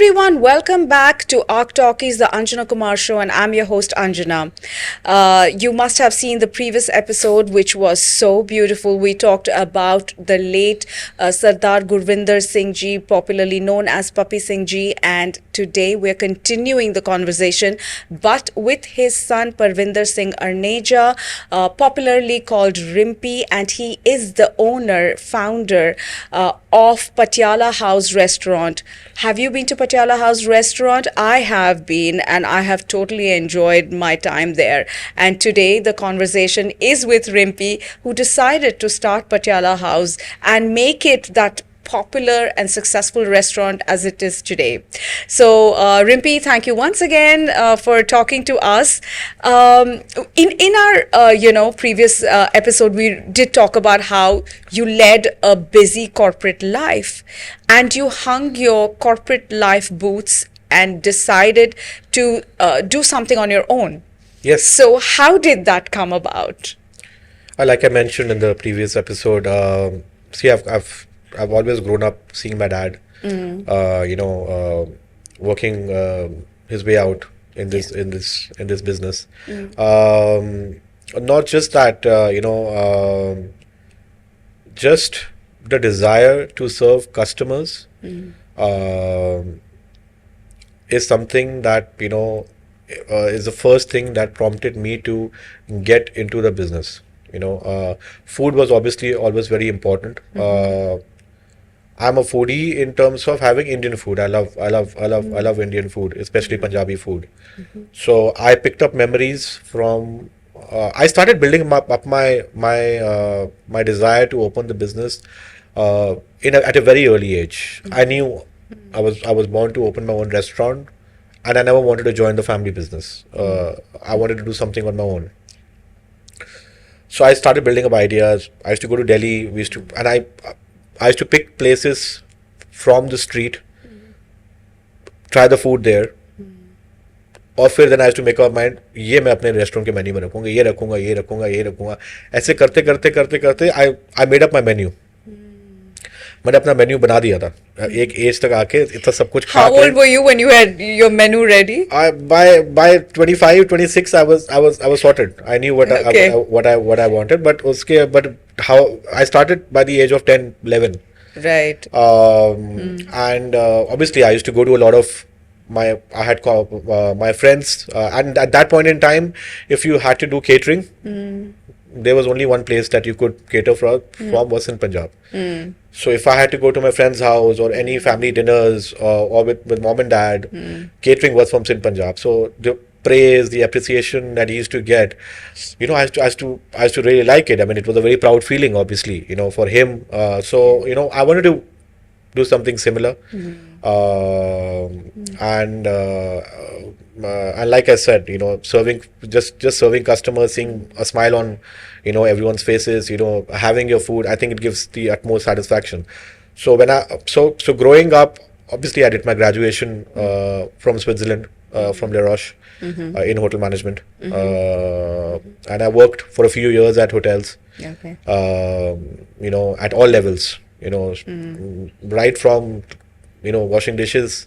everyone, welcome back to Talkies, the Anjana Kumar show, and I'm your host Anjana. You must have seen the previous episode, which was so beautiful. We talked about the late Sardar Gurvinder Singh Ji, popularly known as Papi Singh Ji, and today we're continuing the conversation, but with his son Parvinder Singh Arneja, popularly called Rimpy, and he is the owner, founder of Patiala House Restaurant. Have you been to Patiala House Restaurant? I have been, and I have totally enjoyed my time there. And today the conversation is with Rimpy, who decided to start Patiala House and make it that popular and successful restaurant as it is today. So, Rimpy, thank you once again for talking to us. In our previous episode, we did talk about how you led a busy corporate life, and you hung your corporate life boots and decided to do something on your own. Yes. So, how did that come about? Like I mentioned in the previous episode, I've always grown up seeing my dad, working his way out in this business. Not just that, just the desire to serve customers is something that is the first thing that prompted me to get into the business. Food was obviously always very important. I'm a foodie in terms of having Indian food. I love Indian food, especially Punjabi food. So I picked up memories from. I started building up my desire to open the business at a very early age. I knew I was born to open my own restaurant, and I never wanted to join the family business. I wanted to do something on my own. So I started building up ideas. I used to go to Delhi. I used to pick places from the street, try the food there, और फिर then I used to make up my mind, ये मैं अपने restaurant के menu में रखूँगा, ये रखूँगा, ये रखूँगा, ये रखूँगा. ऐसे करते करते करते करते I made up my menu. मैंने अपना मेन्यू बना दिया था. एक एज तक आके इतना सब कुछ खा के. How old were you when you had your menu ready? By 25, 26, I was sorted. I knew what I wanted, but how I started by the age of 10, 11. Right. And obviously I used to go to a lot of my friends, and at that point in time, if you had to do catering, there was only one place that you could cater from was in Punjab. So if I had to go to my friend's house or any family dinners or with mom and dad, catering was from Sindh, Punjab. So the praise, the appreciation that he used to get, I used to really like it. I mean, it was a very proud feeling, obviously, for him. So I wanted to do something similar. And like I said, serving serving customers, seeing a smile on everyone's faces, having your food, I think it gives the utmost satisfaction. So so growing up, obviously I did my graduation from Switzerland, from La Roche, in hotel management, and I worked for a few years at hotels. Okay. At all levels, right from washing dishes,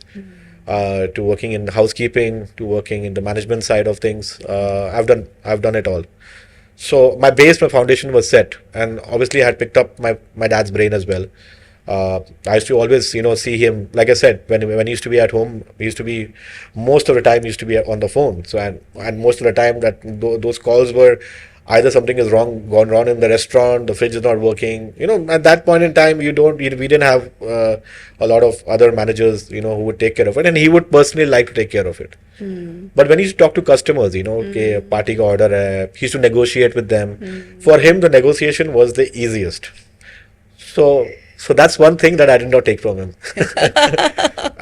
to working in housekeeping, to working in the management side of things. I've done it all. So my foundation was set, and obviously I had picked up my dad's brain as well. I used to always see him, like I said, when he used to be at home, most of the time he used to be on the phone. So and most of the time that those calls were either something is gone wrong in the restaurant, the fridge is not working. At that point in time, we didn't have a lot of other managers, who would take care of it, and he would personally like to take care of it. But when he used to talk to customers, okay, party ka order hai, he used to negotiate with them. For him, the negotiation was the easiest. So that's one thing that I did not take from him.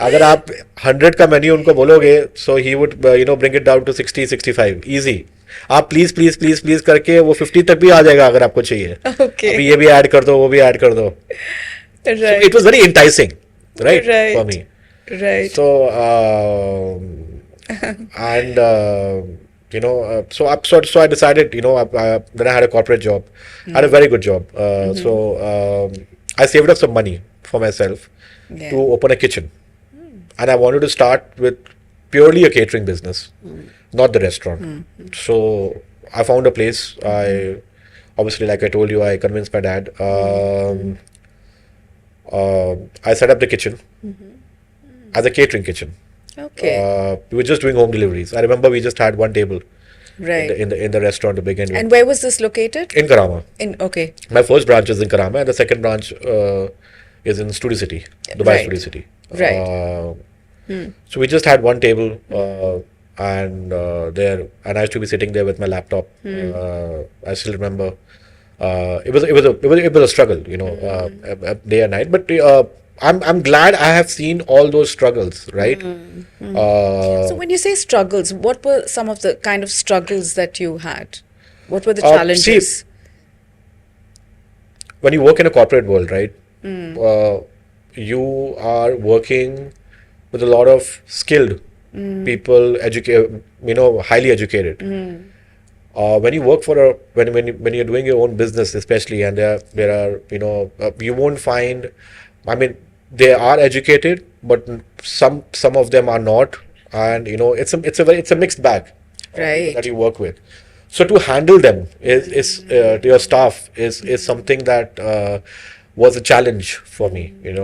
अगर आप 100 का menu उनको बोलोगे, so he would bring it down to 60, 65, easy. आप please करके वो 50 तक भी आ जाएगा अगर आपको चाहिए. Okay. अभी ये भी ऐड कर दो, वो भी ऐड कर दो. Right. So it was very enticing, right, for me. Right. So and so I decided, then I had a corporate job. I had a very good job. So I saved up some money for myself to open a kitchen. and I wanted to start with purely a catering business, not the restaurant. So I found a place. I obviously, like I told you, I convinced my dad. I set up the kitchen as a catering kitchen. Okay. We were just doing home deliveries. I remember we just had one table Right. in the restaurant to begin with. And where was this located? In Karama. Okay. My first branch is in Karama, and the second branch is in Studio City, Dubai Right. Studio City. Right. So we just had one table, and there, and I used to be sitting there with my laptop. I still remember. It was a struggle, day and night. But I'm glad I have seen all those struggles, right? So when you say struggles, what were some of the kind of struggles that you had? What were the See, challenges? when you work in a corporate world, right? You are working with a lot of skilled people, highly educated. When you work for when you're doing your own business, especially, and there are you won't find. I mean, they are educated, but some of them are not, and it's a mixed bag Right. that you work with. So to handle them is to your staff is something that was a challenge for me, in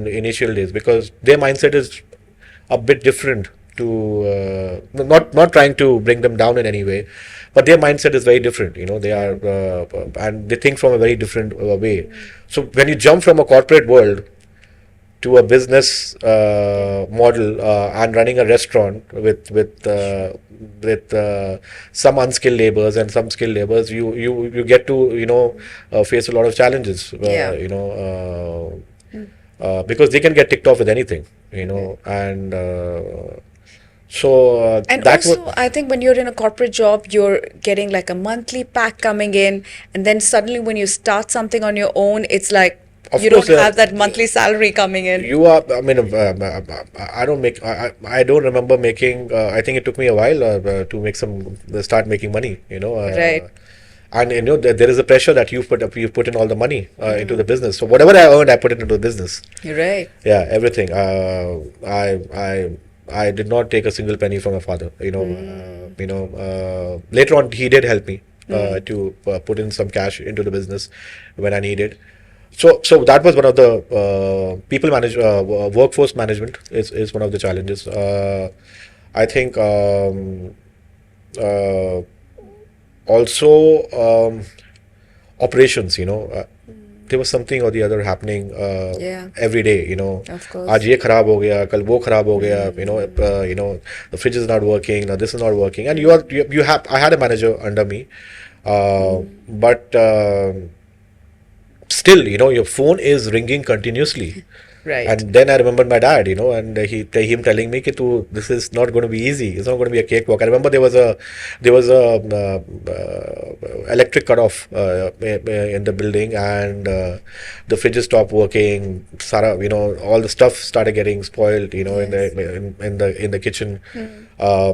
the initial days, because their mindset is a bit different to not trying to bring them down in any way, but their mindset is very different. They are and they think from a very different way. So when you jump from a corporate world to a business model and running a restaurant with some unskilled laborers and some skilled laborers, you get to face a lot of challenges. Yeah. Because they can get ticked off with anything, and so And that was. also, I think when you're in a corporate job, you're getting like a monthly pack coming in, and then suddenly when you start something on your own, it's like Of you course, don't have that monthly salary coming in. You are. I mean, I don't make. I don't remember making. I think it took me a while to make start making money. Right. And there is a pressure that you put in all the money into the business. So whatever I earned, I put it into the business. You're right. Yeah, everything. I did not take a single penny from my father. Later on, he did help me to put in some cash into the business when I needed. So that was one of the workforce management is one of the challenges. I think also operations. There was something or the other happening Yeah. every day. Of course. आज ये खराब हो गया, कल वो खराब हो गया. The fridge is not working. Now this is not working, and you have. I had a manager under me, but. Still, your phone is ringing continuously. Right. And then I remembered my dad, and him telling me that this is not going to be easy. It's not going to be a cakewalk. I remember there was a electric cutoff in the building, and the fridges stopped working. All the stuff started getting spoiled, in the kitchen. I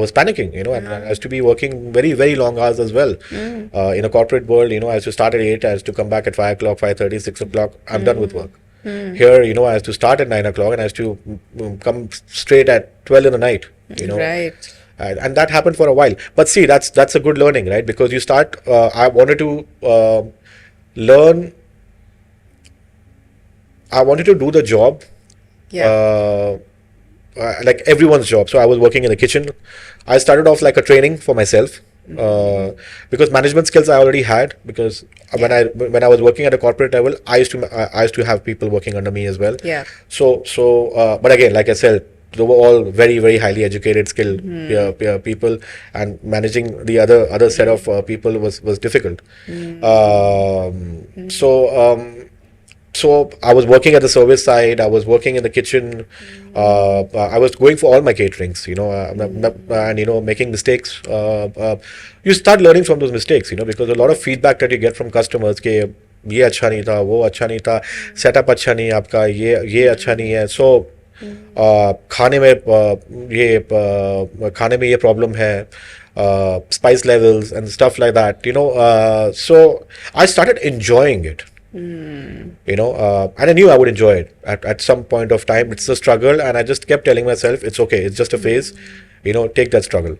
was panicking, and I used to be working very, very long hours as well. In a corporate world, I used to start at 8, I used to come back at 5 o'clock, 5:30, 6 o'clock. I'm done with work. Here, I used to start at 9 o'clock and I used to come straight at 12 in the night, Right. And that happened for a while. But see, that's a good learning, right? Because you start, I wanted to learn, I wanted to do the job. Yeah. Like everyone's job. So I was working in the kitchen. I started off like a training for myself, because management skills I already had. Because when I was working at a corporate level, I used to have people working under me as well. Yeah. So but again, like I said, they were all very, very highly educated, skilled people, and managing the other set of people was difficult. So I was working at the service side. I was working in the kitchen. I was going for all my caterings, and making mistakes. You start learning from those mistakes, because a lot of feedback that you get from customers, कि ये अच्छा नहीं था, वो अच्छा नहीं था, setup अच्छा नहीं है आपका, ये अच्छा नहीं है. So खाने में ये problem है. Spice levels and stuff like that, so I started enjoying it. And I knew I would enjoy it at some point of time. It's a struggle, and I just kept telling myself, it's okay, it's just a phase, take that struggle.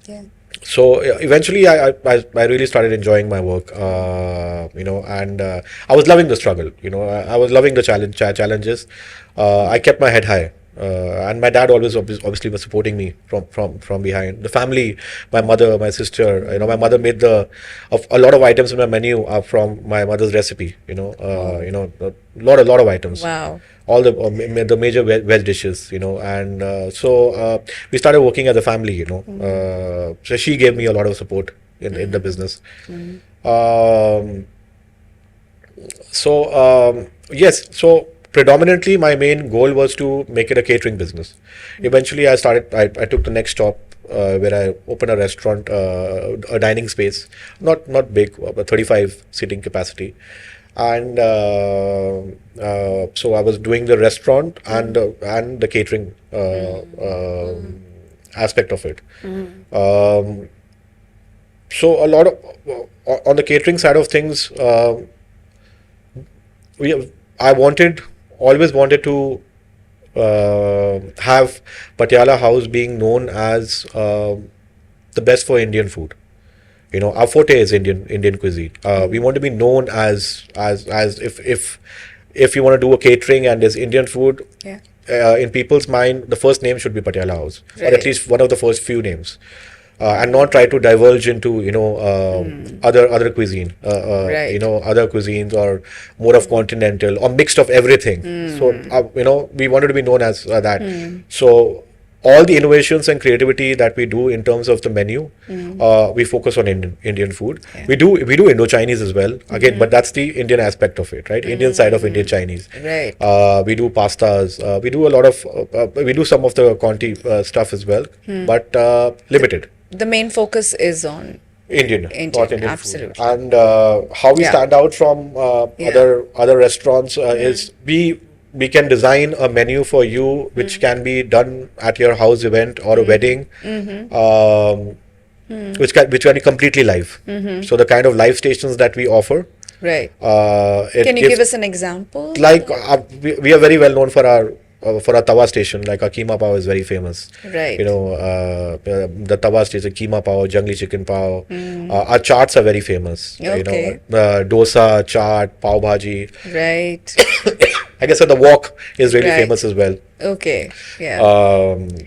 Yeah. So eventually I really started enjoying my work, and I was loving the struggle. I was loving the challenges. I kept my head high. And my dad always obviously was supporting me from behind. The family, my mother, my sister. My mother made a lot of items in my menu are from my mother's recipe. A lot of items. Wow. All the major veg dishes. So we started working as a family. So she gave me a lot of support in the business. Yes, so predominantly my main goal was to make it a catering business. Eventually I took the next stop where I opened a restaurant, a dining space, not big, but 35 seating capacity. And so I was doing the restaurant and the catering aspect of it. So a lot of on the catering side of things, I always wanted to have Patiala House being known as the best for Indian food. Our forte is Indian cuisine. We want to be known as if you want to do a catering and there's Indian food. Yeah. In people's mind, the first name should be Patiala House, or Right. at least one of the first few names. And not try to divulge into other cuisine, Right. other cuisines, or more of continental or mixed of everything. So we wanted to be known as that. So all the innovations and creativity that we do in terms of the menu, we focus on Indian food. Yeah. We do Indo-Chinese as well again, but that's the Indian aspect of it, right? Indian side of Indian Chinese. Right. We do pastas. We do a lot of we do some of the Conti stuff as well, but limited. The main focus is on Indian, North Indian absolutely. food. And how we Yeah. stand out from Yeah. other restaurants is we can design a menu for you which can be done at your house event or a wedding, which can be completely live. So the kind of live stations that we offer. Right. It Can you gives- give us an example? like we are very well known for our tawa station. Like our keema pav is very famous. Right. The tawa station, keema pav, jungli chicken pav. Our chaats are very famous. Okay. Dosa, chaat, pav bhaji. Right. I guess the wok is really Right. famous as well. Okay. Yeah.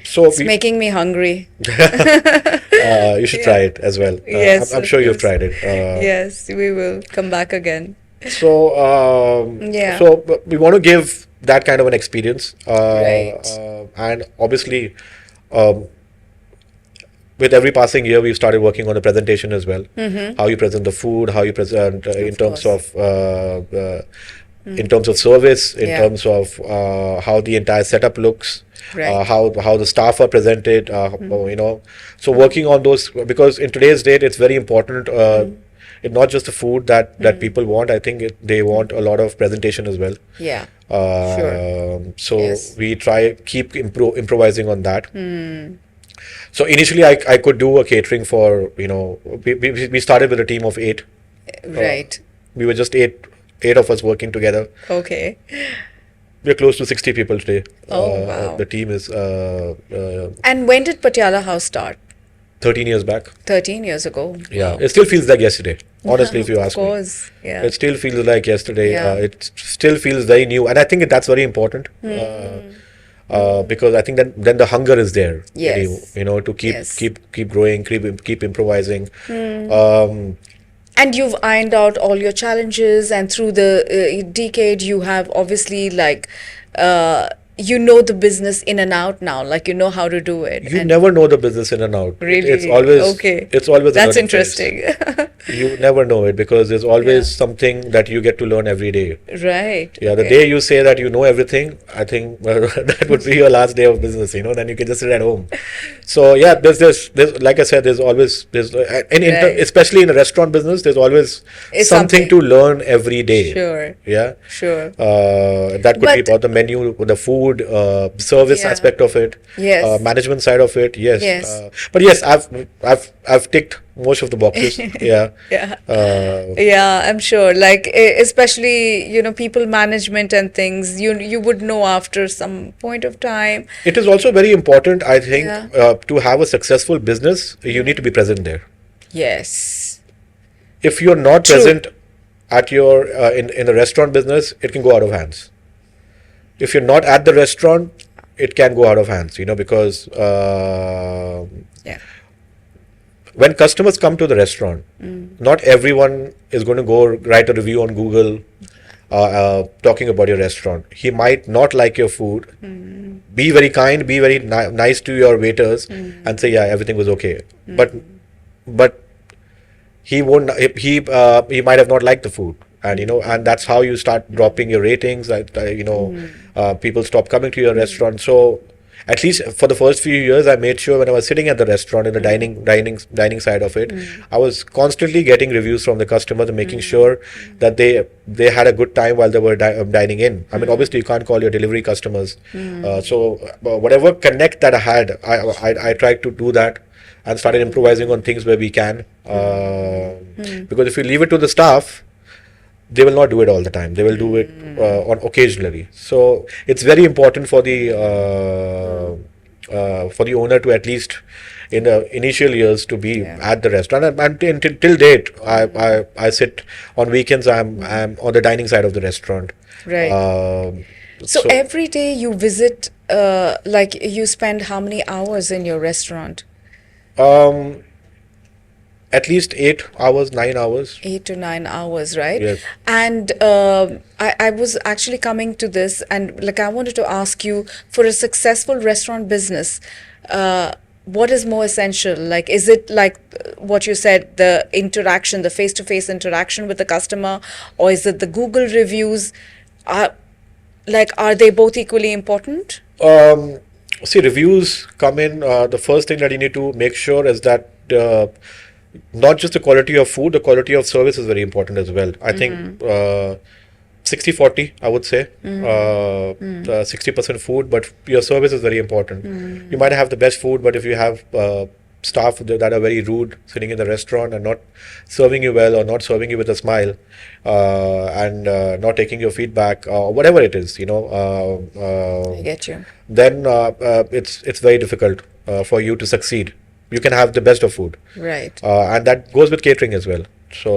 So It's making me hungry. you should try it as well. Yes, I'm of sure you've course. tried it. Yes, we will come back again. So Yeah. so we want to give that kind of an experience, Right. and obviously, with every passing year, we've started working on the presentation as well. How you present the food, how you present in terms course. of in terms of service, in Yeah. terms of how the entire setup looks. Right. How the staff are presented, so working on those, because in today's date it's very important. It's not just the food that people want. I think they want a lot of presentation as well. Yeah. So Yes. we try keep improvising on that. So initially I could do a catering for we started with a team of 8. Right. We were just eight of us working together. Okay. We're close to 60 people today. Oh, wow. The team is And when did Patiala House start? 13 years back. 13 years ago. Yeah, Wow. it still feels like yesterday. Honestly, if you ask Of me, course. Yeah. it still feels like yesterday. Yeah. It still feels very new, and I think that's very important. Because I think then the hunger is there. Yes. To keep Yes. keep growing, keep improvising. And you've ironed out all your challenges, and through the decade, you have obviously the business in and out now, like you know how to do it. You and never know the business in and out. really, It's always okay. It's always a That's learning phase. interesting. You never know it because there's always Yeah. something that you get to learn every day. Right. Yeah, the okay. day you say that you know everything, I think that would be your last day of business. Then you can just sit at home. So yeah, there's like I said, Right. especially in a restaurant business, there's always It's something to learn every day. Sure. Yeah. Sure. That could be But- about the menu, the food, food, service Yeah. aspect of it, Yes. management side of it. Yes, Yes. but yes, I've ticked most of the boxes. Yeah. Yeah. Uh, Yeah, I'm sure. Like, especially, people management and things, you would know after some point of time. it is also very important, I think, Yeah. to have a successful business. You need to be present there. Yes. If you're not True. present at your in the restaurant business, it can go out of hands. If you're not at the restaurant, it can go out of hands. Because Yeah. when customers come to the restaurant, not everyone is going to go write a review on Google talking about your restaurant. He might not like your food. Be very kind, be very nice to your waiters, and say, yeah, everything was okay. But he won't. He might have not liked the food, and that's how you start dropping your ratings. People stop coming to your restaurant. So at least for the first few years, I made sure when I was sitting at the restaurant in the dining side of it, I was constantly getting reviews from the customers and making sure that they had a good time while they were dining in. I mean, obviously you can't call your delivery customers. So whatever connect that I had, I tried to do that and started improvising on things where we can. Because if you leave it to the staff, they will not do it all the time. They will do it on occasionally. So it's very important for the owner to, at least in the initial years, to be at the restaurant. And till date, I sit on weekends. I'm on the dining side of the restaurant. Right. So every day you visit, like you spend how many hours in your restaurant? At least 8 hours, 9 hours. 8 to 9 hours, right? Yes. And I was actually coming to this, and like I wanted to ask you, for a successful restaurant business, what is more essential? Like, is it like what you said, the interaction, the face-to-face interaction with the customer, or is it the Google reviews? Are they both equally important? See, reviews come in. The first thing that you need to make sure is that not just the quality of food, the quality of service is very important as well. I think 60-40, I would say. 60% food, but your service is very important. You might have the best food, but if you have staff that are very rude sitting in the restaurant and not serving you well, or not serving you with a smile, and not taking your feedback, or whatever it is, I get you. then it's very difficult for you to succeed. You can have the best of food, Right. and that goes with catering as well. So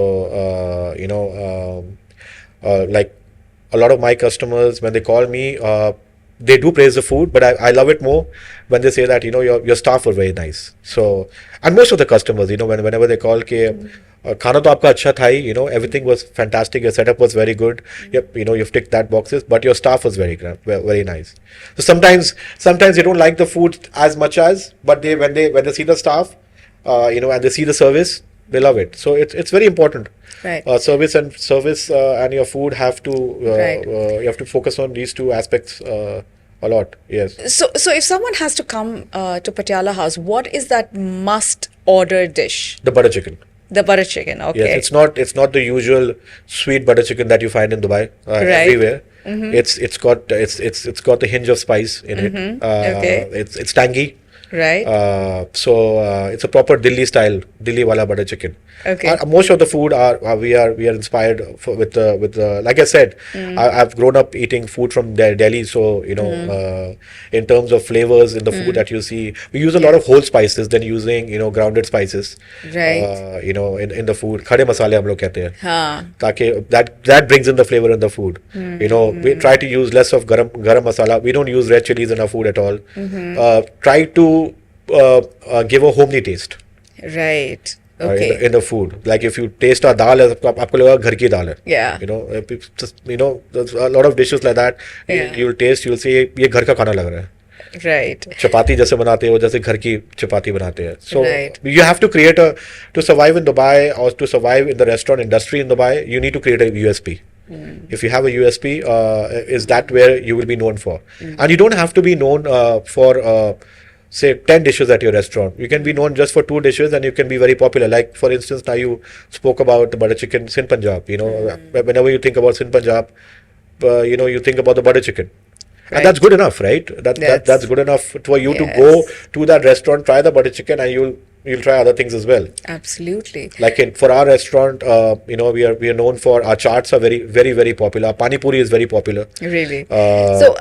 like a lot of my customers, when they call me, they do praise the food, but I love it more when they say that your staff were very nice. So, and most of the customers, whenever they call, खाना तो आपका अच्छा था ही, everything was fantastic, your setup was very good, yep, you've ticked that boxes, but your staff was very nice. So sometimes they don't like the food as much as, but when they see the staff, and they see the service, they love it. So it's very important. Right. Service and your food have to Right. You have to focus on these two aspects a lot. Yes. So if someone has to come to Patiala House, what is that must order dish? The butter chicken. The butter chicken, okay. Yes, it's not the usual sweet butter chicken that you find in Dubai Right. everywhere. It's got the hinge of spice in it. Okay. It's tangy. Right. So it's a proper Delhi wala butter chicken. Okay. Most of the food we are inspired with the like I said, I've grown up eating food from Delhi, so in terms of flavors in the food that you see, we use a lot of whole spices than using grounded spices. Right. In the food, खड़े मसाले हम लोग कहते हैं. Huh. ताकि that brings in the flavor in the food. We try to use less of garam masala. We don't use red chilies in our food at all. Try to give a homely taste. Right. Okay. In the food. Like if you taste a dal, आपको लगेगा घर की दाल है. Yeah. There's a lot of dishes like that. Yeah. You'll taste, you'll say ये घर का खाना लग रहा है. Right. चपाती जैसे बनाते हो, जैसे घर की चपाती बनाते हैं. So Right. you have to create to survive in Dubai, or to survive in the restaurant industry in Dubai, you need to create a USP. If you have a USP, is that where you will be known for? And you don't have to be known for say 10 dishes at your restaurant. You can be known just for 2 dishes and you can be very popular. Like for instance, now you spoke about the butter chicken, Sindh Punjab. Whenever you think about Sindh Punjab, you think about the butter chicken. And that's good enough, right? That's good enough for you to go Yes. to that restaurant, try the butter chicken, and you'll try other things as well. Absolutely. Like for our restaurant, we are known for our chaats are very very very popular. Our pani puri is very popular. Really. Uh, So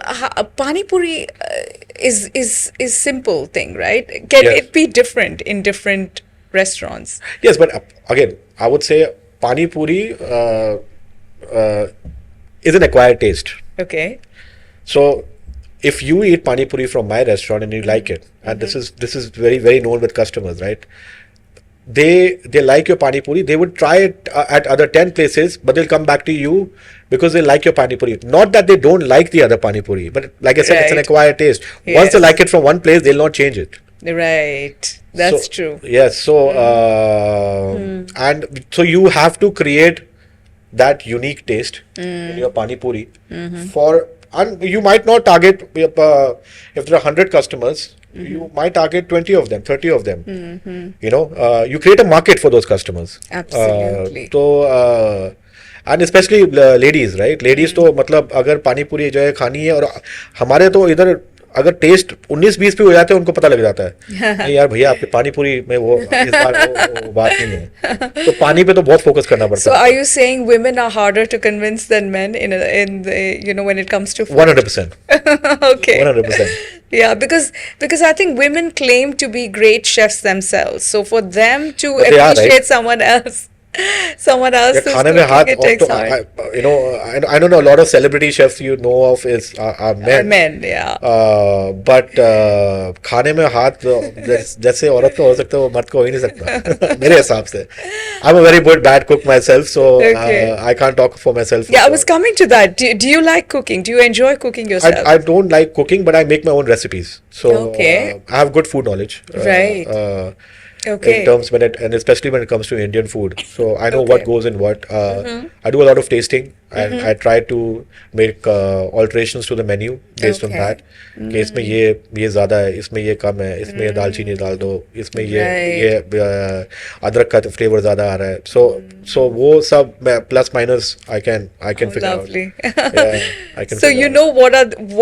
pani puri is simple thing, right? Can Yes. it be different in different restaurants? Yes, but again, I would say pani puri uh, is an acquired taste. Okay. So if you eat pani puri from my restaurant and you like it, and this is very very known with customers, right? They like your pani puri. They would try it at other 10 places, but they'll come back to you because they like your pani puri. Not that they don't like the other pani puri, but like I said, it's an Right. acquired taste. Once they Yes. like it from one place, they'll not change it. Right. That's So, true. Yes. So and so you have to create that unique taste in your pani puri for. And you might not target if there are 100 customers, you might target 20 of them, 30 of them. You create a market for those customers. Absolutely. And especially ladies, right? Ladies तो मतलब अगर पानी पूरी जो है खानी है और हमारे तो इधर अगर टेस्ट 19-20 पे हो जाते हैं उनको पता लग जाता है नहीं यार भैया आपके पानी पूरी में वो इस बार वो बात नहीं है तो पानी पे तो बहुत फोकस करना पड़ता So है. are you saying women are harder to convince than men in the when it comes to food? 100%. Okay. 100%. Yeah, because I think women claim to be great chefs themselves. So for them to But they are, appreciate right? someone else Yeah, who's खाने में हाथ cooking, it और takes तो time. I don't know a lot of celebrity chefs you know of are men. Men, yeah. But खाने में हाथ जैसे औरत को हो सकता है वो मर्द को हो ही नहीं सकता मेरे हिसाब से. I'm a very good bad cook myself, so Okay. I can't talk for myself. for Yeah, I sure. was coming to that. Do you like cooking? Do you enjoy cooking yourself? I don't like cooking, but I make my own recipes. So Okay. I have good food knowledge. Right. Okay. In terms and especially when it comes to Indian food. So I know Okay. what goes in what. I do a lot of tasting and I try to make alterations to the menu based on Okay. that. कि इसमें ये ज़्यादा है, इसमें ये कम है, इसमें ये दालचीनी डाल दो, इसमें ये अदरक का फ्लेवर ज़्यादा आ रहा है. So वो सब plus minus I can figure out. Lovely. Yeah, I can. So figure you out. know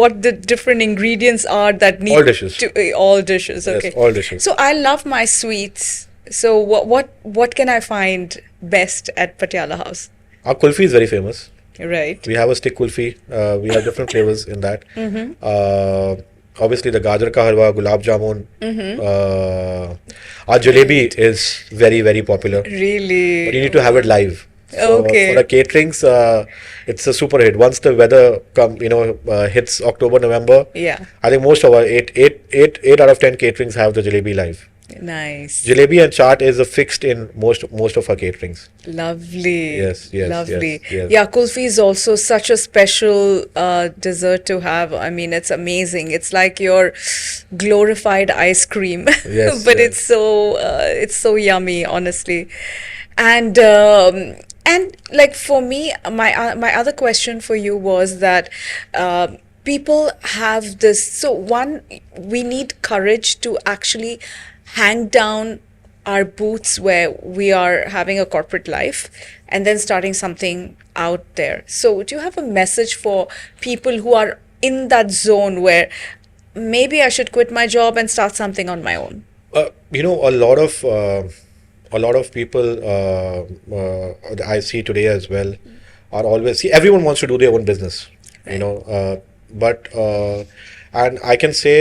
what the different ingredients are that need All dishes. all dishes. Yes, Okay. all dishes. So I love my sweets. So what can I find best at Patiala House? Our kulfi is very famous. Right. We have a stick kulfi. We have different flavors in that. Obviously, the gajar ka halwa, gulab jamun. Our jalebi is very, very popular. Really. But you need to have it live. So Okay. For the caterings, it's a super hit. Once the weather hits October, November, Yeah. I think most of our eight out of 10 caterings have the jalebi live. Nice. Jalebi and chaat is a fixed in most of our caterings. Lovely. Yes, yes, Lovely. yes, yes. Yeah, kulfi is also such a special dessert to have. I mean, it's amazing. It's like your glorified ice cream. Yes, But yes. it's so yummy, honestly. And like for me, my other question for you was that people have this. So one, we need courage to actually hang down our boots where we are having a corporate life and then starting something out there. So do you have a message for people who are in that zone where maybe I should quit my job and start something on my own? A lot of people I see today as well are always everyone wants to do their own business, and I can say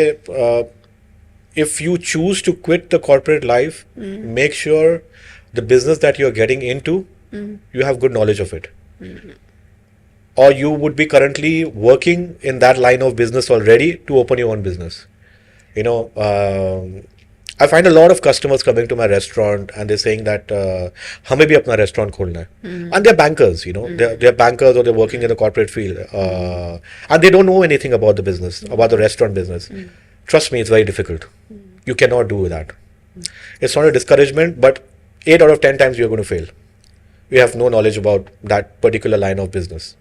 if you choose to quit the corporate life, make sure the business that you're getting into, you have good knowledge of it. Or you would be currently working in that line of business already to open your own business. I find a lot of customers coming to my restaurant and they're saying that हमें भी अपना restaurant खोलना है. And they're bankers, they're bankers or they're working in the corporate field. And they don't know anything about the business, about the restaurant business. Trust me, it's very difficult. You cannot do that. It's not a discouragement, but 8 out of 10 times you're going to fail. You have no knowledge about that particular line of business.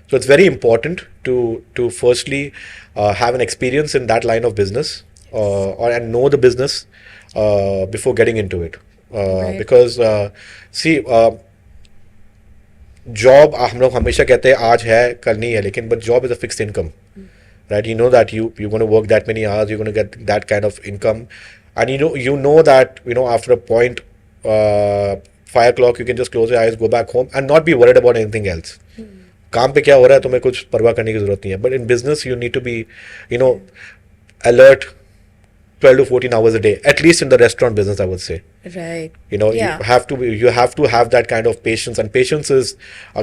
So it's very important to firstly have an experience in that line of business and know the business before getting into it. Right. Because job हम लोग हमेशा कहते हैं आज है कल नहीं है, लेकिन but job is a fixed income. right? You know that you're going to work that many hours, you're going to get that kind of income, and you know that after a point, 5 o'clock, you can just close your eyes, go back home, and not be worried about anything else. काम पे क्या हो रहा है तुम्हें कुछ परवाह करने की जरूरत नहीं है. But in business you need to be alert 12 to 14 hours a day, at least in the restaurant business, I would say. Right. You Yeah. you have to have that kind of patience, and patience is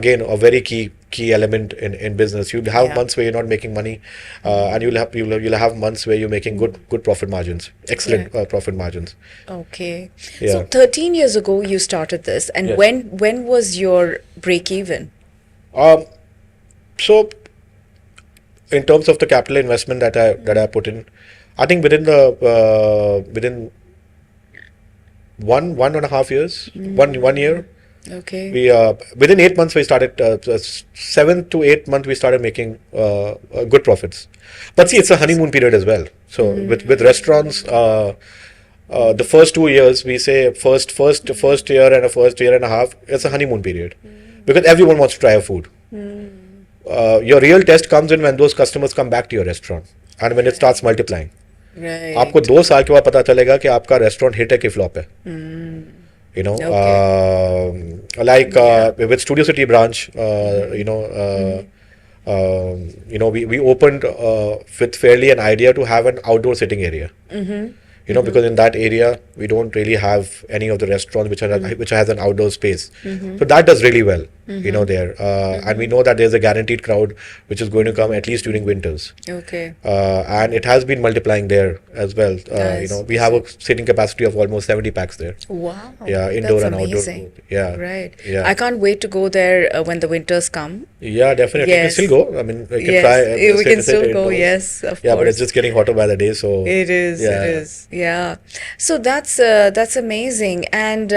again a very key element in business. You'll have Yeah. months where you're not making money, and you'll have months where you're making good profit margins, excellent Right. profit margins. Okay. Yeah. So 13 years ago you started this, and Yes. when was your break even? So in terms of the capital investment that I put in, I think within 1.5 years, one year, Okay. we within 8 months we started 7 to 8 months we started making good profits. But see, it's a honeymoon period as well. So with restaurants, the first 2 years, we say first year and a first year and a half, it's a honeymoon period, because everyone wants to try your food. Your real test comes in when those customers come back to your restaurant and when it starts multiplying. Right. आपको 2 साल के बाद पता चलेगा कि आपका restaurant hit है कि फ्लॉप है. Like with Studio City branch, we opened with fairly an idea to have an outdoor sitting area. Because in that area we don't really have any of the restaurants which has an outdoor space. So that does really well, there. And we know that there's a guaranteed crowd which is going to come at least during winters. Okay. And it has been multiplying there as well. Nice. We have a sitting capacity of almost 70 packs there. Wow. Yeah, indoor That's and outdoor. amazing. Yeah. Right. Yeah. I can't wait to go there when the winters come. Yeah, definitely. Yes. You can still go. I mean, we can Yes, try. we can still go. indoors. Yes, of Yeah, course. but it's just getting hotter by the day. So It is. Yeah. It is. Yeah. So that's amazing, and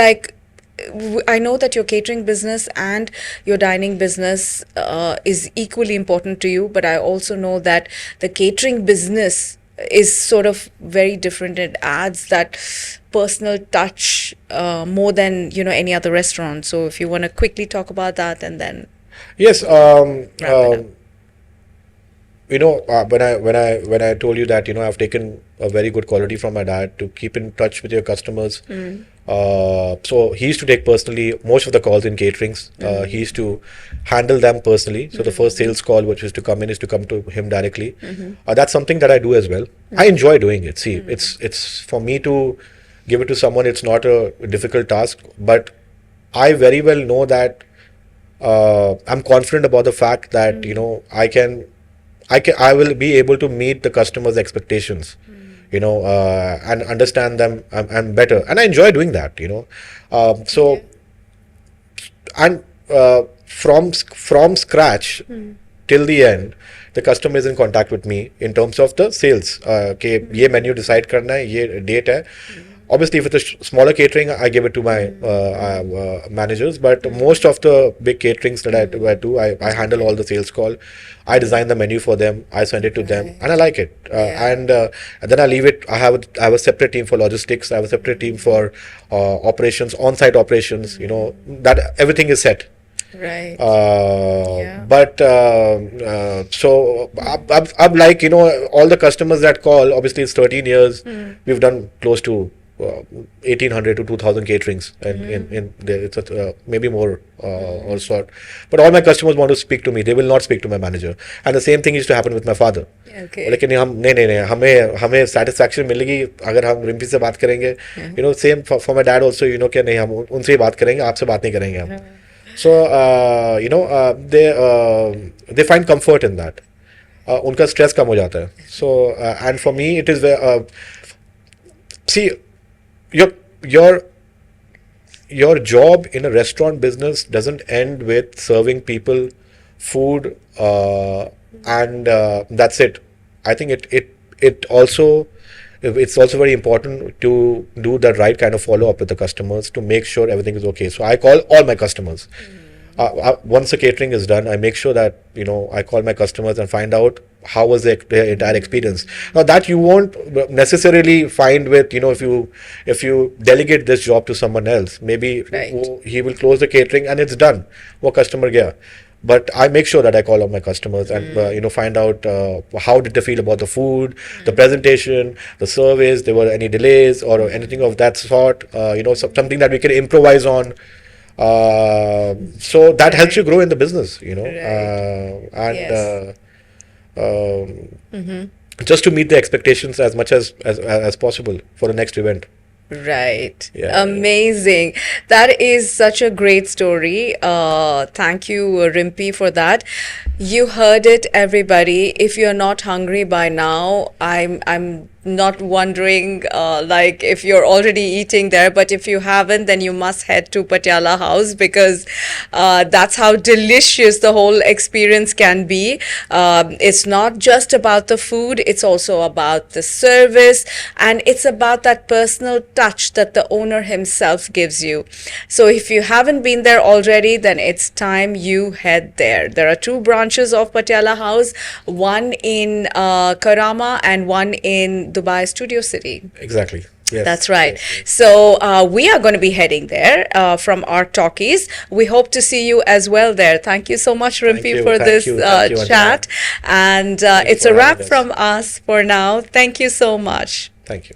like. I know that your catering business and your dining business is equally important to you, but I also know that the catering business is sort of very different. It adds that personal touch more than any other restaurant. So if you want to quickly talk about that, and then Yes. Wrap it up. When I told you that I've taken a very good quality from my dad to keep in touch with your customers. So he used to take personally most of the calls in caterings. He used to handle them personally. So the first sales call which is to come in is to come to him directly. That's something that I do as well. I enjoy doing it. See, it's for me to give it to someone. It's not a difficult task, but I very well know that I'm confident about the fact that I will be able to meet the customer's expectations, and understand them and better, and I enjoy doing that. So, and from scratch till the end, the customer is in contact with me in terms of the sales. कि ये menu decide करना है, ये date है. Obviously, if it's a smaller catering, I give it to my managers. But most of the big caterings that I do, I handle all the sales call. I design the menu for them. I send it to them, and I like it. And then I leave it. I have a separate team for logistics. I have a separate team for operations, on-site operations. That everything is set. right. But so I'm like all the customers that call. Obviously, it's 13 years. We've done close to 1,800 to 2,000 caterings, and in there it's maybe more or sort. But all my customers want to speak to me. They will not speak to my manager. And the same thing used to happen with my father. Okay. लेकिन हम नहीं हमें satisfaction मिलेगी अगर हम रिम्पी से बात करेंगे. Same for my dad also. कि नहीं हम उनसे ही बात करेंगे, आपसे बात नहीं करेंगे हम. So they find comfort in that. उनका stress कम हो जाता है. So and for me it is see your job in a restaurant business doesn't end with serving people food and that's it. I think it's also very important to do the right kind of follow up with the customers to make sure everything is okay. So I call all my customers. Once the catering is done, I make sure that I call my customers and find out how was their entire experience. Now that you won't necessarily find with if you delegate this job to someone else, maybe Right. he will close the catering and it's done. वो customer गया. but I make sure that I call on my customers and find out how did they feel about the food, the presentation, the service. There were any delays or anything of that sort. Something that we can improvise on. So that helps you grow in the business. And Yes. just to meet the expectations as much as possible for the next event. Right. Yeah. Amazing. That is such a great story. Thank you, Rimpy, for that. You heard it, everybody. If you're not hungry by now, I'm not wondering like if you're already eating there, but if you haven't, then you must head to Patiala House because that's how delicious the whole experience can be. It's not just about the food, it's also about the service, and it's about that personal touch that the owner himself gives you. So if you haven't been there already, then it's time you head there. There are two branches of Patiala House, one in Karama and one in Dubai Studio City. Exactly. Yes. That's right. Yes, yes. So we are going to be heading there from our Talkies. We hope to see you as well there. Thank you so much, Thank Rimpy, you. for Thank this you. Thank you, Anjana. chat. And Thank you it's for a wrap having us. from us for now. Thank you so much. Thank you.